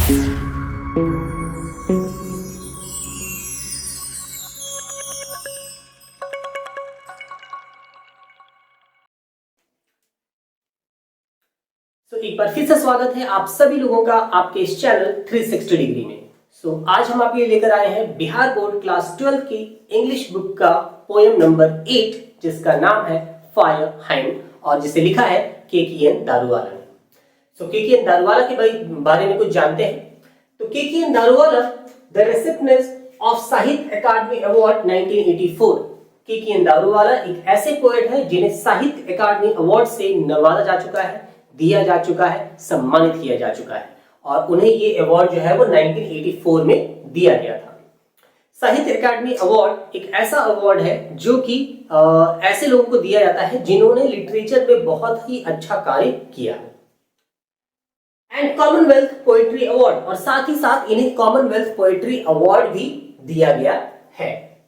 एक बार फिर से स्वागत है आप सभी लोगों का आपके इस चैनल 360 डिग्री में। आज हम आपके लिए लेकर आए हैं बिहार बोर्ड क्लास 12 की इंग्लिश बुक का पोएम नंबर 8 जिसका नाम है फायर हाइंड और जिसे लिखा है के.की.एन. दारूवाला ने। के.की.एन. दारूवाला के बारे में कुछ जानते हैं। तो के.की.एन. दारूवाला द रेसिपिएंट ऑफ साहित्य अकादमी अवार्ड 1984। के.की.एन. दारूवाला एक ऐसे पोएट है जिन्हें साहित्य अकादमी अवार्ड से नवाजा जा चुका है, दिया जा चुका है, सम्मानित किया जा चुका है और उन्हें ये अवार्ड जो है वो 1984 में दिया गया था। साहित्य अकादमी अवार्ड एक ऐसा अवार्ड है जो कि ऐसे लोगों को दिया जाता है जिन्होंने लिटरेचर में बहुत ही अच्छा कार्य किया है। एंड कॉमनवेल्थ पोएट्री अवार्ड, और साथ ही साथ इन्हें कॉमनवेल्थ पोएट्री अवार्ड भी दिया गया है।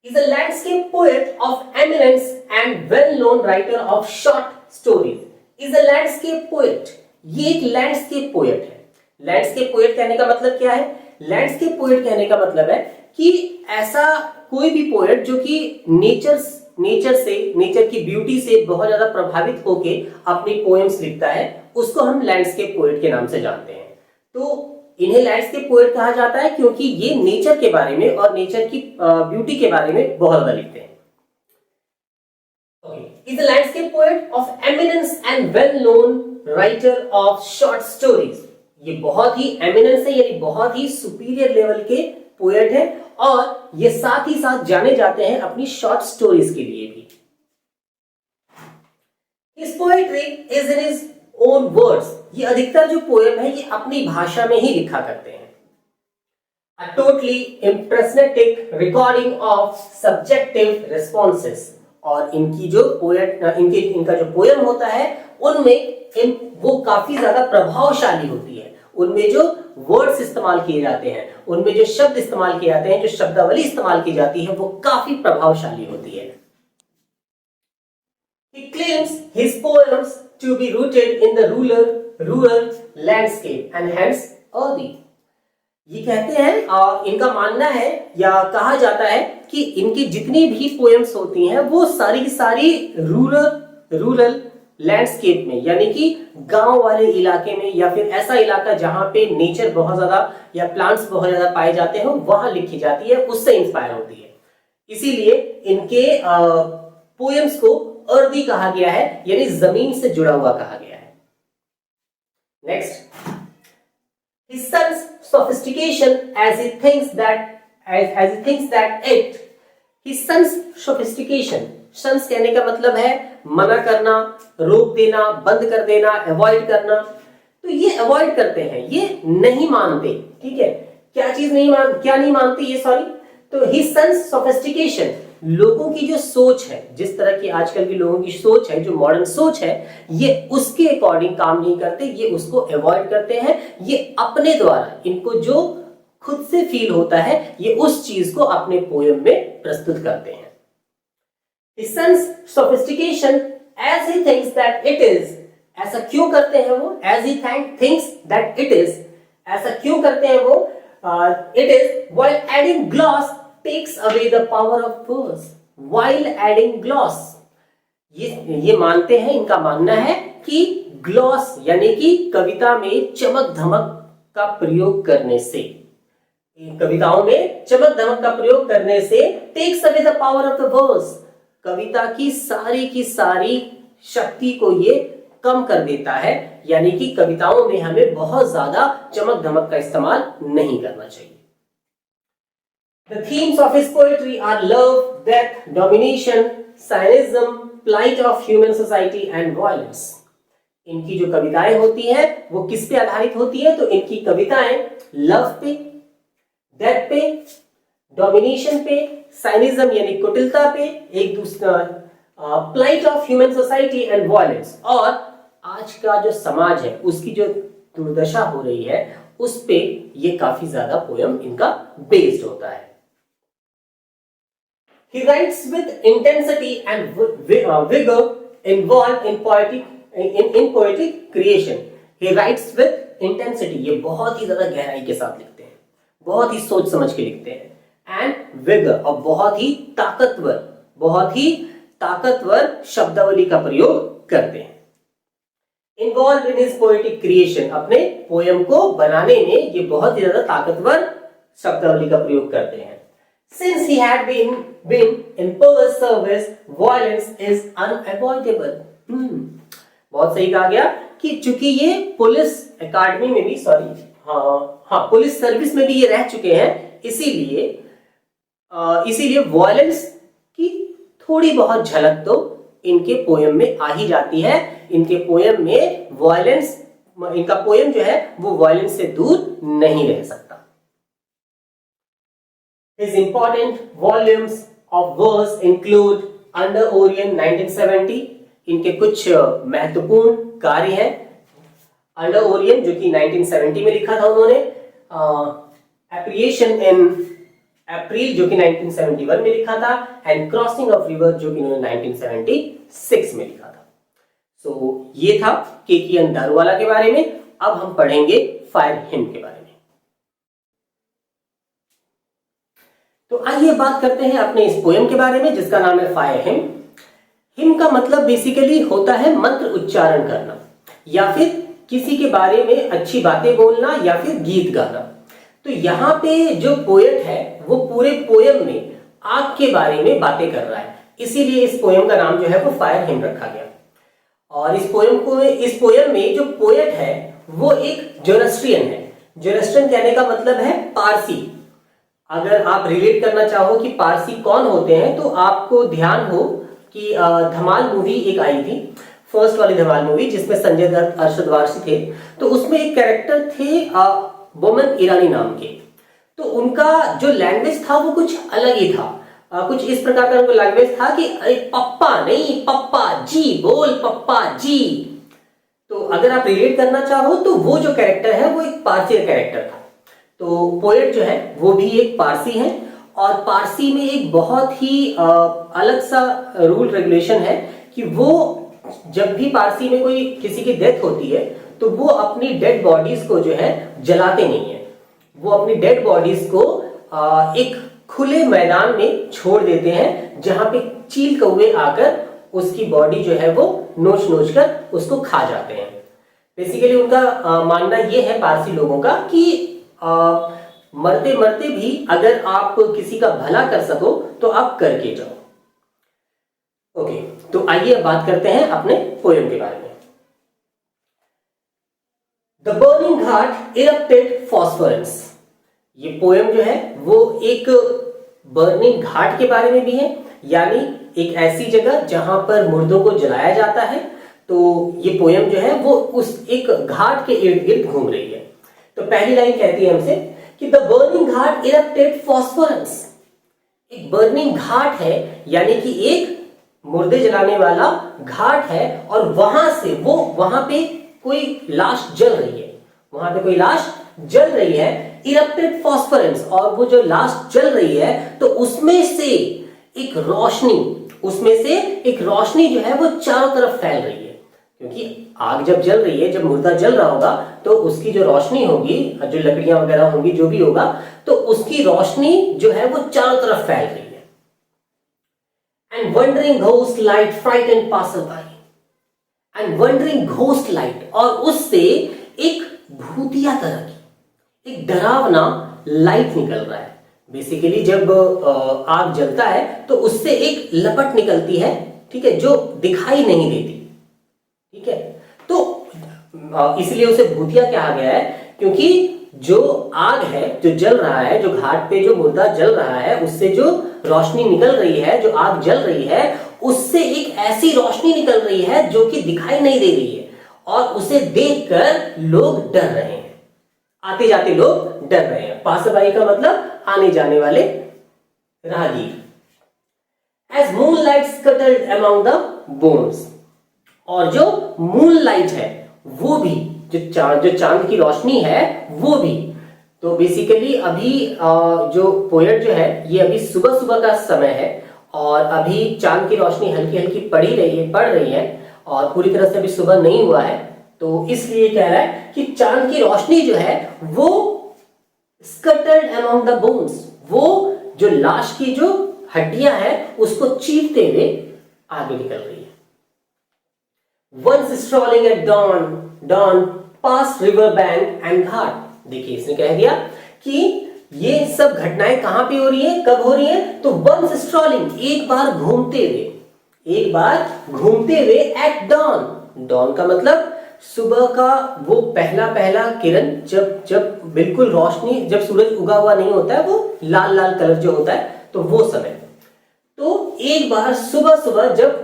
Is a landscape poet of eminence and well known writer of short stories. Is a landscape poet, ये एक लैंडस्केप पोएट है। लैंडस्केप पोएट कहने का मतलब क्या है? लैंडस्केप पोएट कहने का मतलब है कि ऐसा कोई भी पोएट जो कि नेचर की ब्यूटी से बहुत ज्यादा प्रभावित होके अपनी पोएम्स लिखता है, उसको हम लैंडस्केप पोएट के नाम से जानते हैं। तो इन्हें लैंडस्केप पोएट कहा जाता है क्योंकि ये नेचर के बारे में और नेचर की ब्यूटी के बारे में बहुत ज्यादा लिखते हैं। Is a landscape poet of eminence and well-known writer of short stories. ये बहुत ही eminence है, यानी बहुत ही superior level के पोएट हैं और ये साथ ही साथ जाने जाते हैं अपनी शॉर्ट स्टोरीज के लिए भी। His poetry is in his own words. ये अधिकतर जो पोएम है ये अपनी भाषा में ही लिखा करते हैं। A totally impressionistic recording of subjective responses. और इनकी जो पोएट इनका जो पोएम होता है उनमें वो काफी ज्यादा प्रभावशाली होती है। उनमें जो वर्ड्स इस्तेमाल किए जाते हैं, उनमें जो शब्द इस्तेमाल किए जाते हैं, जो शब्दावली इस्तेमाल की जाती है वो काफी प्रभावशाली होती है। He claims his poems to be rooted in the rural landscape and hence earthy. ये कहते हैं इनका मानना है या कहा जाता है कि इनकी जितनी भी पोएम्स होती हैं वो सारी की सारी रूरल लैंडस्केप में, यानी कि गांव वाले इलाके में या फिर ऐसा इलाका जहां पे नेचर बहुत ज्यादा या प्लांट्स बहुत ज्यादा पाए जाते हैं वहां लिखी जाती है, उससे इंस्पायर होती है। इसीलिए इनके पोएम्स को अर्दी कहा गया है, यानी जमीन से जुड़ा हुआ कहा गया है। Next, his son's sophistication as he thinks that his son's sophistication, sons कहने का मतलब है मना करना, रोक देना, बंद कर देना, अवॉइड करना। तो ये अवॉइड करते हैं, ये नहीं मानते, ठीक है। क्या नहीं मानते ये, सॉरी। तो his son's sophistication, लोगों की जो सोच है, जिस तरह की आजकल के लोगों की सोच है, जो मॉडर्न सोच है, ये उसके अकॉर्डिंग काम नहीं करते, ये उसको अवॉइड करते हैं। ये अपने द्वारा, इनको जो खुद से फील होता है, ये उस चीज को अपने पोएम में प्रस्तुत करते हैं। His son's sophistication as he thinks that it is, ऐसा क्यों करते हैं वो? As he thinks that it is, ऐसा क्यों करते हैं वो? It is while adding gloss takes away the power of verse. While adding gloss, ये मानते हैं, इनका मानना है कि ग्लॉस यानी कि कविता में चमक धमक का प्रयोग करने से, कविताओं में चमक धमक का प्रयोग करने से takes away the power of the verse, कविता की सारी शक्ति को ये कम कर देता है, यानी कि कविताओं में हमें बहुत ज्यादा चमक धमक का इस्तेमाल नहीं करना चाहिए। The themes of his poetry are love, death, domination, cynicism, plight of human society and violence. इनकी जो कविताएं होती हैं वो किस पे आधारित होती है? तो इनकी कविताएं लव पे, डेथ पे, डोमिनेशन पे, साइनिज्म यानी कुटिलता पे, एक दूसरा plight of human society and violence, और आज का जो समाज है उसकी जो दुर्दशा हो रही है उस पे ये काफी ज्यादा पोएम इनका बेस्ड होता है। He writes with intensity and vigor involved in poetic creation. He writes with intensity, ये बहुत ही ज्यादा गहराई के साथ लिखते हैं, बहुत ही सोच समझ के लिखते हैं। एंड विगर, और बहुत ही ताकतवर शब्दावली का प्रयोग करते हैं। Involve in his poetic creation, अपने पोयम को बनाने में ये बहुत ही ज्यादा ताकतवर शब्दावली का प्रयोग करते हैं। Since he had been in police service, violence is unavoidable. बहुत सही कहा गया कि चूंकि ये पुलिस एकेडमी में भी पुलिस सर्विस में भी ये रह चुके हैं, इसीलिए वॉयलेंस की थोड़ी बहुत झलक तो इनके पोयम में आ ही जाती है। इनके पोयम में वॉयलेंस, इनका पोयम जो है वो वॉयलेंस से दूर नहीं रह सकता। His important volumes of verse include Under Orion 1970, इनके कुछ महत्वपूर्ण कार्य हैं। अंडर ओरियन जो कि 1970 में लिखा था उन्होंने, एप्रिएशन इन अप्रैल जो कि 1971 में लिखा था, एंड क्रॉसिंग ऑफ रिवर जो कि उन्होंने 1976 में लिखा था। सो ये था के.एन. दारूवाला के बारे में। अब हम पढ़ेंगे फायर हिम के बारे में। तो आइए बात करते हैं अपने इस पोयम के बारे में जिसका नाम है फायर हिम। हिम का मतलब बेसिकली होता है मंत्र उच्चारण करना, या फिर किसी के बारे में अच्छी बातें बोलना, या फिर गीत गाना। तो यहाँ पे जो पोएट है वो पूरे पोयम में आग के बारे में बातें कर रहा है, इसीलिए इस पोयम का नाम जो है वो फायर हिम रखा गया। और इस पोयम में जो पोएट है वो एक जोरास्ट्रियन है। जोरास्ट्रियन कहने का मतलब है पारसी। अगर आप रिलेट करना चाहो कि पारसी कौन होते हैं, तो आपको ध्यान हो कि धमाल मूवी एक आई थी, फर्स्ट वाली धमाल मूवी, जिसमें संजय दत्त, अरशद वारसी थे। तो उसमें एक कैरेक्टर थे बोमन ईरानी नाम के। तो उनका जो लैंग्वेज था वो कुछ अलग ही था। कुछ इस प्रकार का उनका लैंग्वेज था कि अरे पप्पा नहीं, पप्पा जी बोल, पप्पा जी। तो अगर आप रिलेट करना चाहो तो वो जो कैरेक्टर है वो एक पारसी का कैरेक्टर था। तो पोएट जो है वो भी एक पारसी है, और पारसी में एक बहुत ही अलग सा रूल रेगुलेशन है कि वो जब भी पारसी में कोई किसी की डेथ होती है तो वो अपनी डेड बॉडीज को जो है जलाते नहीं है। वो अपनी डेड बॉडीज को एक खुले मैदान में छोड़ देते हैं, जहां पे चील कौवे आकर उसकी बॉडी जो है वो नोच नोच कर उसको खा जाते हैं। बेसिकली उनका मानना ये है पारसी लोगों का कि मरते मरते भी अगर आप किसी का भला कर सको तो आप करके जाओ। ओके, तो आइए अब बात करते हैं अपने पोयम के बारे में। The burning ghat erupted phosphorescence. ये पोयम जो है वो एक बर्निंग घाट के बारे में भी है, यानी एक ऐसी जगह जहां पर मुर्दों को जलाया जाता है। तो ये पोयम जो है वो उस एक घाट के इर्द गिर्द घूम रही है। तो पहली लाइन कहती है हमसे कि द बर्निंग घाट इरप्टेड फॉस्फोरेंस। एक बर्निंग घाट है, यानी कि एक मुर्दे जलाने वाला घाट है, और वहां पे कोई लाश जल रही है, वहां पे कोई लाश जल रही है। इरप्टेड फॉस्फोरेंस, और वो जो लाश जल रही है तो उसमें से एक रोशनी जो है वो चारों तरफ फैल रही है। क्योंकि आग जब जल रही है, जब मुर्दा जल रहा होगा, तो उसकी जो रोशनी होगी, जो लकड़ियां वगैरह होंगी, जो भी होगा, तो उसकी रोशनी जो है वो चारों तरफ फैल रही है। And wandering ghost light frightened passerby. And wandering ghost light, और उससे एक भूतिया तरह की, एक डरावना लाइट निकल रहा है। बेसिकली जब आग जलता है तो उससे एक लपट निकलती है, ठीक है, जो दिखाई नहीं देती, ठीक है। तो इसलिए उसे भूतिया कहा गया है, क्योंकि जो आग है, जो जल रहा है, जो घाट पे जो मुर्दा जल रहा है, उससे जो रोशनी निकल रही है, जो आग जल रही है, उससे एक ऐसी रोशनी निकल रही है जो कि दिखाई नहीं दे रही है, और उसे देखकर लोग डर रहे हैं। आते जाते लोग डर रहे हैं। पासरबाई का मतलब आने जाने वाले राहगीर। As moonlight scuttled among the bones, और जो मूनलाइट है वो भी, जो चांद की रोशनी है वो भी। तो बेसिकली अभी जो पोएट जो है ये अभी सुबह सुबह का समय है, और अभी चांद की रोशनी हल्की हल्की पड़ रही है, और पूरी तरह से अभी सुबह नहीं हुआ है। तो इसलिए कह रहा है कि चांद की रोशनी जो है वो स्कैटर्ड अमंग द बोन्स, वो जो लाश की जो हड्डियां हैं उसको चीरते हुए आगे निकल रही है। Once strolling at dawn past river bank and घाट। देखिए इसने कह दिया कि ये सब घटनाएं कहां पे हो रही है, कब हो रही है, तो once strolling एक बार घूमते हुए at dawn का मतलब सुबह का वो पहला किरण, जब बिल्कुल रोशनी, जब सूरज उगा हुआ नहीं होता है, वो लाल लाल कलर जो होता है, तो वो समय। तो एक बार सुबह जब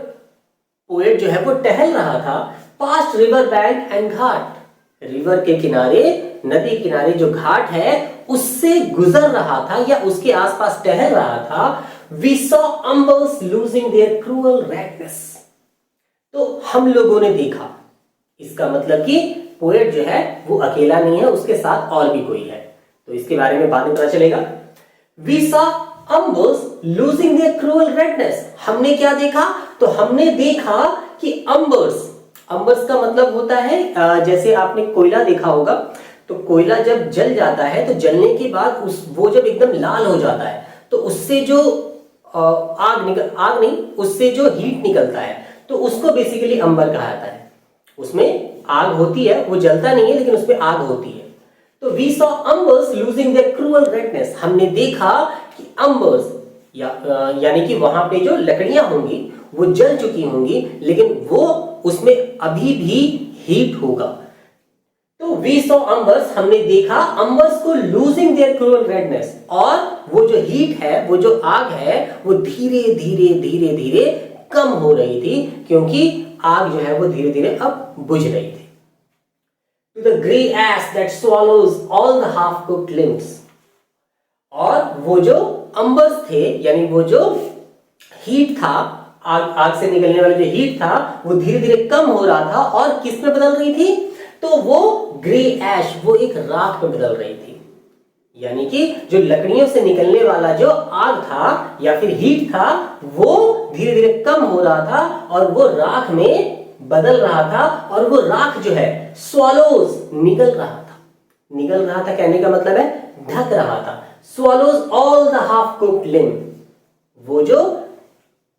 पोएट जो है वो टहल रहा था past river bank and Ghat, river के किनारे, नदी किनारे जो घाट है उससे गुजर रहा था या उसके आसपास टहल रहा था, we saw embers losing their cruel redness. तो हम लोगों ने देखा, इसका मतलब कि पोएट जो है वो अकेला नहीं है, उसके साथ और भी कोई है, तो इसके बारे में बाद में पता चलेगा। We saw embers losing their cruel redness, हमने क्या देखा, तो हमने देखा कि अंबर्स का मतलब होता है, जैसे आपने कोयला देखा होगा, तो कोयला जब जल जाता है तो जलने के बाद वो जब एकदम लाल हो जाता है तो उससे जो आग नहीं, उससे जो हीट निकलता है तो उसको बेसिकली अंबर कहा जाता है। उसमें आग होती है, वो जलता नहीं है लेकिन उसमें आग होती है। तो we saw embers losing their cruel redness, हमने देखा कि अंबर्स यानी कि वहां पे जो लकड़ियां होंगी वो जल चुकी होंगी लेकिन वो उसमें अभी भी हीट होगा। तो वी सॉ अंबर्स, हमने देखा अंबर्स को लूजिंग देयर क्रूअल रेडनेस, और वो जो हीट है, वो जो आग है, वो धीरे धीरे कम हो रही थी, क्योंकि आग जो है वो धीरे धीरे अब बुझ रही थी। To the grey ash that swallows all the half cooked limbs, और वो जो अंबर्स थे यानी वो जो हीट था, आग से निकलने वाला जो हीट था वो धीरे धीरे कम हो रहा था, और किस में बदल रही थी, तो वो ग्रे ऐश, वो एक राख में बदल रही थी। यानी कि जो लकड़ियों से निकलने वाला जो आग था या फिर हीट था वो धीरे धीरे कम हो रहा था और वो राख में बदल रहा था, और वो राख जो है स्वॉलोज, निगल रहा था कहने का मतलब है ढक रहा था। Swallows all the half cooked limb, वो जो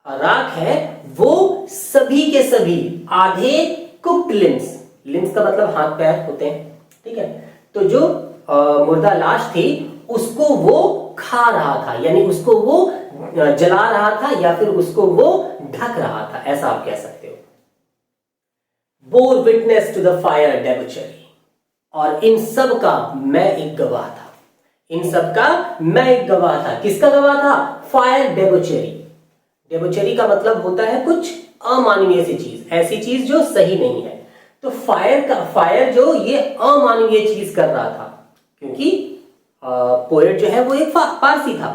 राख है वो सभी के सभी आधे कुक्ड लिम्स का मतलब हाथ पैर होते हैं, ठीक है, तो जो मुर्दा लाश थी उसको वो खा रहा था, यानी उसको वो जला रहा था या फिर उसको वो ढक रहा था, ऐसा आप कह सकते हो। Bore witness to the fire debauchery, और इन सब का मैं एक गवाह था, इन सब का मैं एक गवाह था। किसका गवाह था? फायर डेबचरी। डेबचरी का मतलब होता है कुछ अमानवीय सी चीज, ऐसी चीज जो सही नहीं है। तो फायर जो ये अमानवीय चीज कर रहा था, क्योंकि पोएट जो है वो एक पारसी था,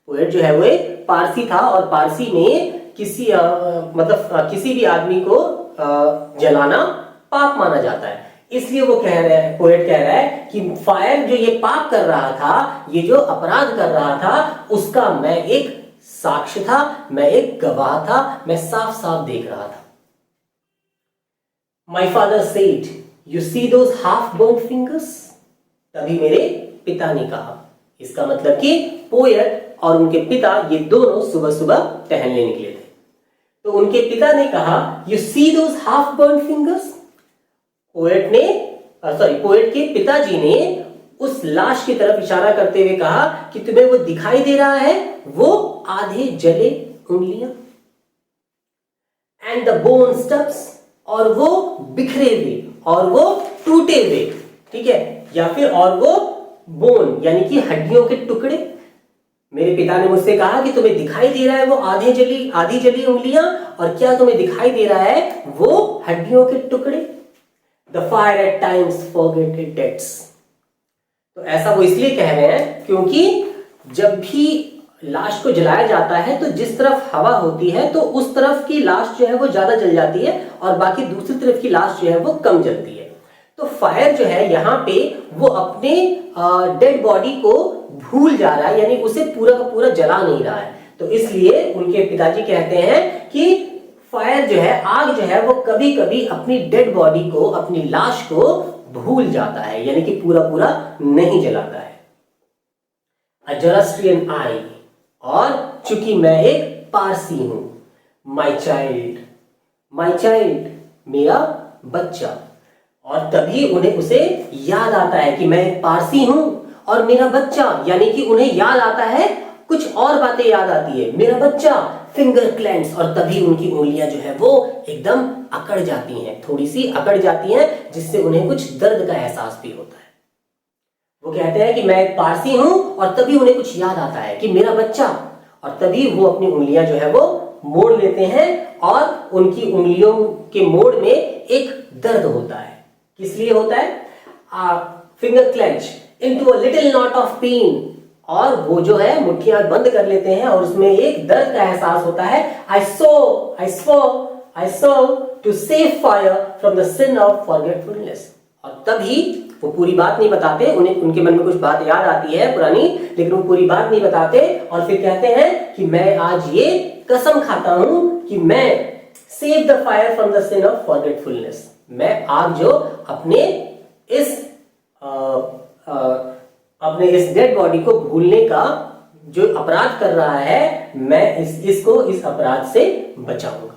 पोएट जो है वो एक पारसी था, और पारसी में किसी मतलब किसी भी आदमी को जलाना पाप माना जाता है। इसलिए वो कह रहे हैं, पोएट कह रहा है कि फायर जो ये पाप कर रहा था, ये जो अपराध कर रहा था, उसका मैं एक साक्ष्य था, मैं एक गवाह था, मैं साफ साफ देख रहा था। My father said, you see those half burnt fingers? तभी मेरे पिता ने कहा। इसका मतलब कि पोएट और उनके पिता ये दोनों सुबह सुबह टहलने निकले थे, तो उनके पिता ने कहा you see those half burnt fingers? Poet के पिताजी ने उस लाश की तरफ इशारा करते हुए कहा कि तुम्हें वो दिखाई दे रहा है, वो आधे जले उंगलियां, एंड द बोन स्टब्स, और वो बिखरे हुए और वो टूटे हुए, ठीक है, या फिर और वो बोन यानी कि हड्डियों के टुकड़े। मेरे पिता ने मुझसे कहा कि तुम्हें दिखाई दे रहा है वो आधी जली उंगलियां, और क्या तुम्हें दिखाई दे रहा है वो हड्डियों के टुकड़े। The fire at times forget its dates. तो ऐसा वो इसलिए कह रहे हैं क्योंकि जब भी लाश को जलाया जाता है तो जिस तरफ हवा होती है तो उस तरफ की लाश जो है वो ज्यादा जल जाती है और बाकी दूसरी तरफ की लाश जो है वो कम जलती है। तो फायर जो है यहाँ पे वो अपने डेड बॉडी को भूल जा रहा है, यानी उसे पूरा का पूरा जला नहीं रहा है। तो इसलिए उनके पिताजी कहते हैं कि फायर जो है, आग जो है, वो कभी कभी अपनी डेड बॉडी को, अपनी लाश को भूल जाता है, यानी कि पूरा पूरा नहीं जलाता है। अ ज़ोरास्ट्रियन आई, और चूंकि मैं एक पारसी हूं, माई चाइल्ड, मेरा बच्चा, और तभी उन्हें उसे याद आता है कि मैं एक पारसी हूं और मेरा बच्चा, यानी कि उन्हें याद आता है, कुछ और बातें याद आती है, मेरा बच्चा, फिंगर क्लेंस, और तभी उनकी उंगलियां जो है वो एकदम अकड़ जाती हैं, थोड़ी सी अकड़ जाती हैं, जिससे उन्हें कुछ दर्द का एहसास भी होता है। वो कहते हैं कि मैं एक पारसी हूं, और तभी उन्हें कुछ याद आता है कि मेरा बच्चा, और तभी वो अपनी उंगलियां जो है वो मोड़ लेते हैं, और उनकी उंगलियों के मोड़ में एक दर्द होता है। किस लिए होता है? Finger clench into a little knot of pain, और वो जो है मुट्ठियां बंद कर लेते हैं, और उसमें एक दर्द का एहसास होता है। I saw to save fire from the sin of forgetfulness, और तभी वो पूरी बात नहीं बताते, उन्हें उनके मन में कुछ बात याद आती है पुरानी, लेकिन वो पूरी बात नहीं बताते, और फिर कहते हैं कि मैं आज ये कसम खाता हूं कि मैं save the fire from the sin of forgetfulness, मैं आग जो अपने इस डेड बॉडी को भूलने का जो अपराध कर रहा है, मैं इसको इस अपराध से बचाऊंगा,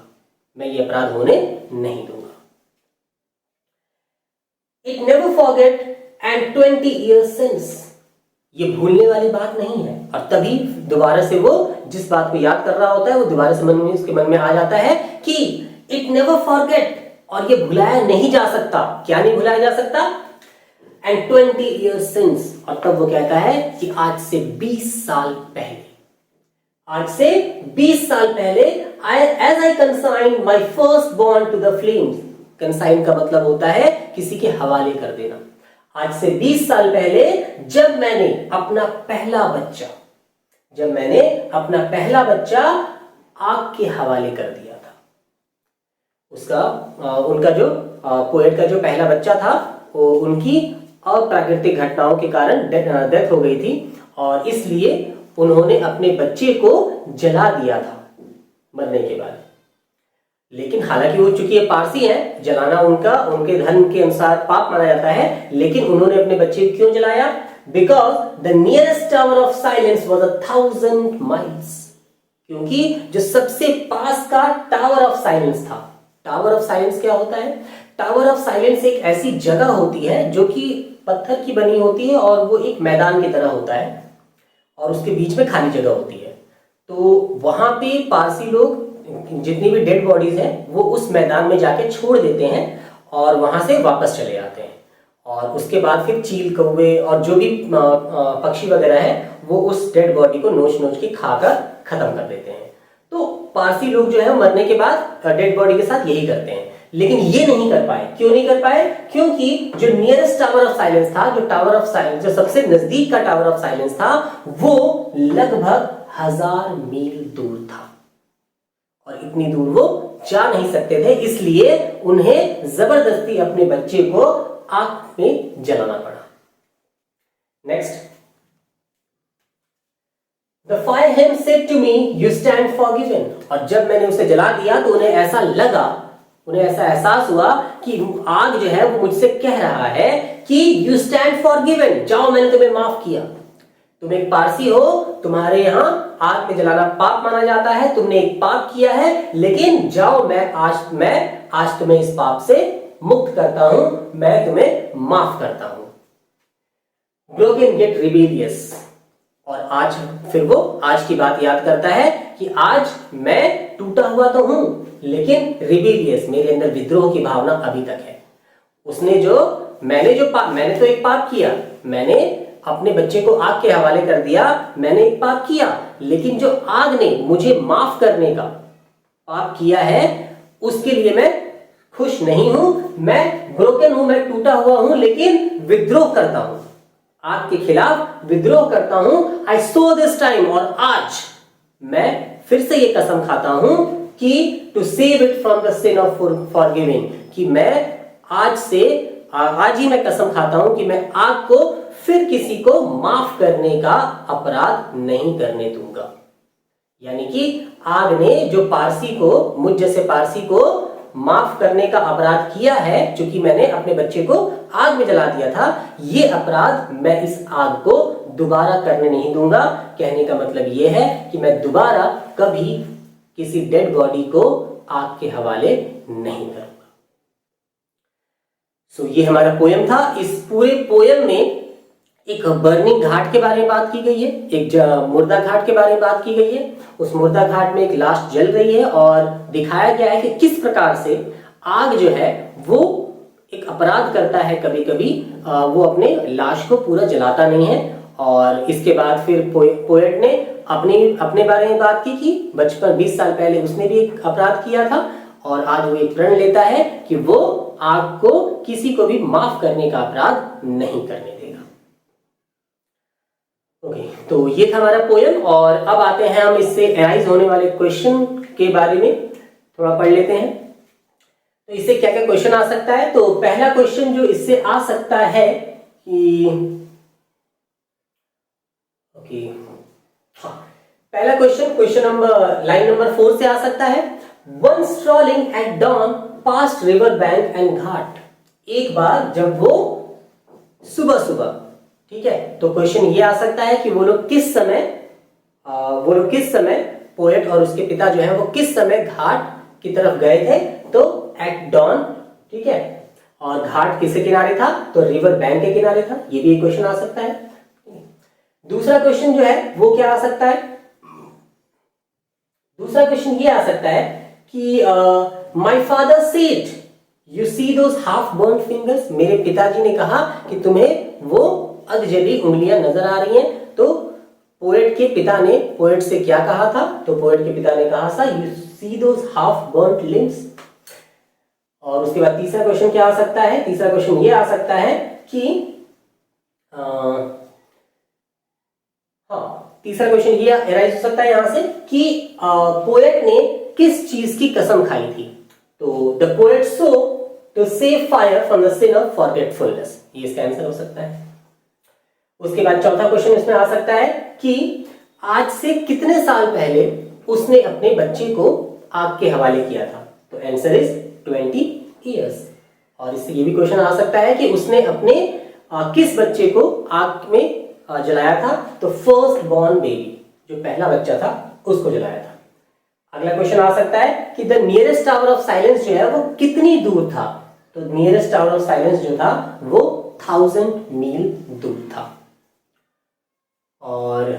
मैं ये अपराध होने नहीं दूंगा। It never forget and 20 years since, ये भूलने वाली बात नहीं है, और तभी दोबारा से वो जिस बात को याद कर रहा होता है, वो दोबारा से उसके मन में आ जाता है कि इट नेवर फॉरगेट, और ये भुलाया नहीं जा सकता। क्या नहीं भुलाया जा सकता? एंड 20 years since, और तब वो कहता है कि आज से 20 साल पहले, आज से 20 साल पहले, as I consigned my first born to the flames, consign का मतलब होता है किसी के हवाले कर देना। आज से 20 साल पहले जब मैंने अपना पहला बच्चा आग के हवाले कर दिया था। उनका जो पोएट का जो पहला बच्चा था, वो उनकी अप्राकृतिक घटनाओं के कारण डेथ हो गई थी, और इसलिए उन्होंने अपने बच्चे को जला दिया था मरने के बाद। लेकिन हालांकि वो चूंकि ये पारसी है, जलाना उनके धर्म के अनुसार पाप माना जाता है, लेकिन उन्होंने अपने बच्चे को क्यों जलाया? Because the nearest tower of silence was 1000 miles, क्योंकि जो सबसे पास का टावर ऑफ साइलेंस था। टावर ऑफ साइलेंस क्या होता है? टावर ऑफ साइलेंस एक ऐसी जगह होती है जो कि पत्थर की बनी होती है, और वो एक मैदान की तरह होता है, और उसके बीच में खाली जगह होती है। तो वहां पे पारसी लोग जितनी भी डेड बॉडीज हैं वो उस मैदान में जाके छोड़ देते हैं, और वहां से वापस चले जाते हैं, और उसके बाद फिर चील, कौवे और जो भी पक्षी वगैरह है वो उस डेड बॉडी को नोच नोच के खाकर खत्म कर देते हैं। तो पारसी लोग जो है मरने के बाद डेड बॉडी के साथ यही करते हैं, लेकिन ये नहीं कर पाए। क्यों नहीं कर पाए? क्योंकि जो नियरेस्ट टावर ऑफ साइलेंस था, जो सबसे नजदीक का टावर ऑफ साइलेंस था, वो लगभग 1000 मील दूर था, और इतनी दूर वो जा नहीं सकते थे, इसलिए उन्हें जबरदस्ती अपने बच्चे को आग में जलाना पड़ा। Next, The fire him said to me, "You stand forgiven." और जब मैंने उसे जला दिया तो उन्हें ऐसा एहसास हुआ कि आग जो है वो मुझसे कह रहा है कि You stand forgiven, जाओ मैंने तुम्हें माफ किया। तुम एक पारसी हो, तुम्हारे यहां आग में जलाना पाप माना जाता है, तुमने एक पाप किया है, लेकिन जाओ मैं आज तुम्हें इस पाप से मुक्त करता हूं, मैं तुम्हें माफ करता हूं। ब्रोकन गेट रिबेलियस, और आज फिर वो आज की बात याद करता है कि आज मैं टूटा हुआ तो हूं, लेकिन रिबेलियस, मेरे अंदर विद्रोह की भावना अभी तक है। मैंने तो एक पाप किया, मैंने अपने बच्चे को आग के हवाले कर दिया, मैंने एक पाप किया, लेकिन जो आग ने मुझे माफ करने का पाप किया है उसके लिए मैं खुश नहीं हूं, मैं ब्रोकन हूं, मैं टूटा हुआ हूं, लेकिन विद्रोह करता हूं, आग के खिलाफ विद्रोह करता हूं। आई सो दिस टाइम, और आज मैं फिर से ये कसम खाता हूं कि to save it from the sin of forgiving, कि मैं आज ही मैं कसम खाता हूं कि मैं आग को फिर किसी को माफ करने का अपराध नहीं करने दूंगा। यानी कि आग ने जो पारसी को, मुझ जैसे पारसी को माफ करने का अपराध किया है, क्योंकि मैंने अपने बच्चे को आग में जला दिया था, ये अपराध मैं इस आग को दोबारा करने नहीं दूंगा। कहने का मतलब ये है कि मैं दोबारा कभी किसी डेड बॉडी को आग के हवाले नहीं करूंगा। सो ये हमारा पोयम था। इस पूरे पोयम में एक बर्निंग घाट के बारे में बात की गई है, एक मुर्दा घाट के बारे में बात की गई है। उस मुर्दा घाट में एक लाश जल रही है और दिखाया गया है कि किस प्रकार से आग जो है वो एक अपराध करता है। कभी कभी वो अपने लाश को पूरा जलाता नहीं है। और इसके बाद फिर पोएट ने अपने बारे में बात की कि बचपन 20 साल पहले उसने भी एक अपराध किया था और आज वो एक प्रण लेता है कि वो आग को किसी को भी माफ करने का अपराध नहीं करने देगा। ओके, तो ये था हमारा पोयम। और अब आते हैं हम इससे एराइज होने वाले क्वेश्चन के बारे में थोड़ा पढ़ लेते हैं। तो इससे क्या क्या क्वेश्चन आ सकता है। तो पहला क्वेश्चन जो इससे आ सकता है कि पहला क्वेश्चन नंबर लाइन नंबर 4 से आ सकता है। One strolling at dawn past river bank and ghat. एक बार जब वो सुबह सुबह, ठीक है, तो क्वेश्चन ये आ सकता है कि वो लोग किस समय पोएट और उसके पिता जो है वो किस समय घाट की तरफ गए थे। तो एट डॉन, ठीक है, और घाट किसके किनारे था, तो रिवर बैंक के किनारे था। ये भी एक क्वेश्चन आ सकता है। दूसरा क्वेश्चन जो है वो क्या आ सकता है, दूसरा क्वेश्चन ये आ सकता है कि my father said you see those half burned fingers. मेरे पिताजी ने कहा कि तुम्हें वो अध जली उंगलियां नजर आ रही हैं। तो पोएट के पिता ने पोएट से क्या कहा था, तो पोएट के पिता ने कहा था you see those half burned limbs. और उसके बाद तीसरा क्वेश्चन क्या आ सकता है, तीसरा क्वेश्चन ये आ सकता है कि तीसरा क्वेश्चन ये एराइज हो सकता है यहां से कि पोएट ने किस चीज की कसम खाई थी। तो the poet so to save fire from the sin of forgetfulness, ये इसका आंसर हो सकता है। उसके बाद चौथा क्वेश्चन इसमें आ सकता है कि आज से कितने साल पहले उसने अपने बच्चे को आग के हवाले किया था। तो आंसर इज 20 इयर्स। और इससे ये भी क्वेश्चन आ सकता है कि उसने अपने किस बच्चे को आग में जलाया था। तो फर्स्ट बॉर्न बेबी, जो पहला बच्चा था उसको जलाया था। अगला क्वेश्चन आ सकता है कि the nearest tower of silence जो है वो कितनी दूर था। तो नियरेस्ट टावर ऑफ साइलेंस जो था वो 1000 मील दूर था। और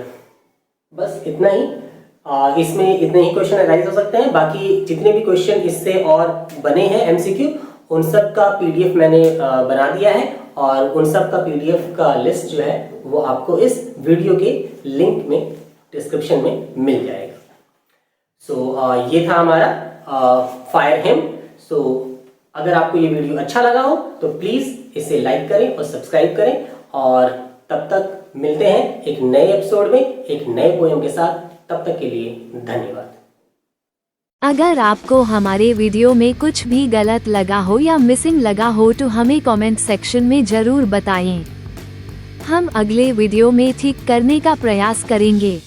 बस इतना ही, इसमें इतने ही क्वेश्चन अराइज हो सकते हैं। बाकी जितने भी क्वेश्चन इससे और बने हैं एमसीक्यू, उन सब का पीडीएफ मैंने बना दिया है और उन सब का पीडीएफ का लिस्ट जो है वो आपको इस वीडियो के लिंक में डिस्क्रिप्शन में मिल जाएगा। सो ये था हमारा फायर हिम। सो अगर आपको ये वीडियो अच्छा लगा हो तो प्लीज इसे लाइक करें और सब्सक्राइब करें। और तब तक मिलते हैं एक नए एपिसोड में एक नए पोएम के साथ। तब तक के लिए धन्यवाद। अगर आपको हमारे वीडियो में कुछ भी गलत लगा हो या मिसिंग लगा हो तो हमें कमेंट सेक्शन में जरूर बताएं। हम अगले वीडियो में ठीक करने का प्रयास करेंगे।